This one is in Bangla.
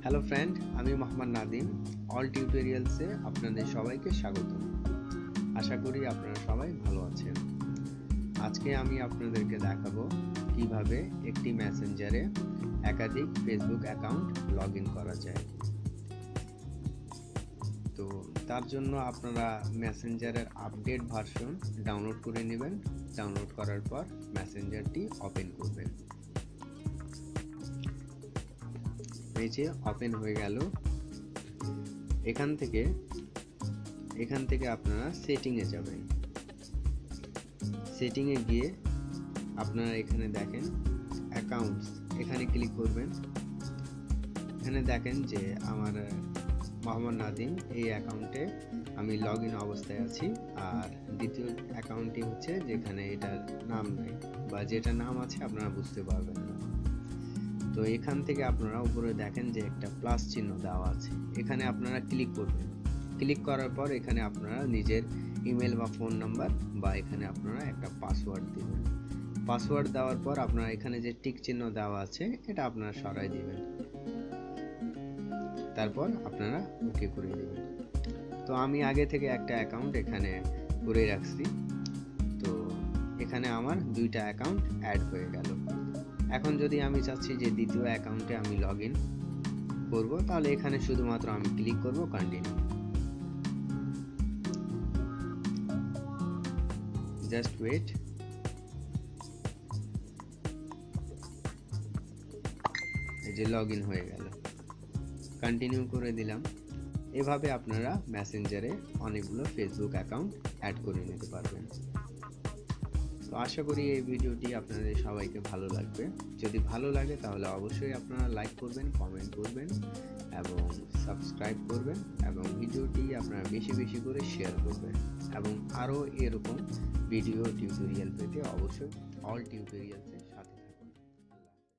হ্যালো ফ্রেন্ড, আমি মোহাম্মদ নাদিম। অল টিউটোরিয়ালসে আপনাদের সবাইকে স্বাগত। আশা করি আপনারা সবাই ভালো আছেন। আজকে আমি আপনাদেরকে দেখাবো কিভাবে একটি মেসেঞ্জারে একাধিক ফেসবুক অ্যাকাউন্ট লগ ইন করা যায়। তো তার জন্য আপনারা মেসেঞ্জারের আপডেট ভার্সন ডাউনলোড করে নেবেন। ডাউনলোড করার পর মেসেঞ্জারটি ওপেন করবেন। এই যে ওপেন হয়ে গেল। এখান থেকে আপনারা সেটিংয়ে যাবেন। সেটিংয়ে গিয়ে আপনারা এখানে দেখেন অ্যাকাউন্টস, এখানে ক্লিক করবেন। এখানে দেখেন যে আমার মোহাম্মদ নাদিম এই অ্যাকাউন্টে আমি লগ ইন অবস্থায় আছি। আর দ্বিতীয় অ্যাকাউন্টটি হচ্ছে যেখানে এটার নাম নাই, বা যেটা নাম আছে আপনারা বুঝতে পারবেন না। তো এখান থেকে আপনারা উপরে দেখেন যে একটা প্লাস চিহ্ন দেওয়া আছে, এখানে আপনারা ক্লিক করবেন। ক্লিক করার পর এখানে আপনারা নিজের ইমেল বা ফোন নাম্বার বা এখানে আপনারা একটা পাসওয়ার্ড দিবেন। পাসওয়ার্ড দেওয়ার পর আপনারা এখানে যে টিক চিহ্ন দেওয়া আছে এটা আপনারা সরাই দিবেন। তারপর আপনারা ওকে করে দিবেন। তো আমি আগে থেকে একটা অ্যাকাউন্ট এখানে করে রাখছি, তো এখানে আমার দুইটা অ্যাকাউন্ট অ্যাড হয়ে গেল। এখন যদি আমি চাচ্ছি যে দ্বিতীয় অ্যাকাউন্টে আমি লগ ইন করব, তাহলে এখানে শুধুমাত্র আমি ক্লিক করব কন্টিনিউ। Just wait. এই যে লগ ইন হয়ে গেল, কন্টিনিউ করে দিলাম। এভাবে আপনারা মেসেঞ্জারে অনেকগুলো ফেসবুক অ্যাকাউন্ট অ্যাড করে নিতে পারবেন। তো আশা করি এই ভিডিওটি আপনাদের সবাইকে ভালো লাগবে। যদি ভালো লাগে তাহলে অবশ্যই আপনারা লাইক করবেন, কমেন্ট করবেন এবং সাবস্ক্রাইব করবেন, এবং ভিডিওটি আপনারা বেশি বেশি করে শেয়ার করবেন। এবং আরও এরকম ভিডিও টিউটোরিয়াল পেতে অবশ্যই অল টিউটোরিয়ালসে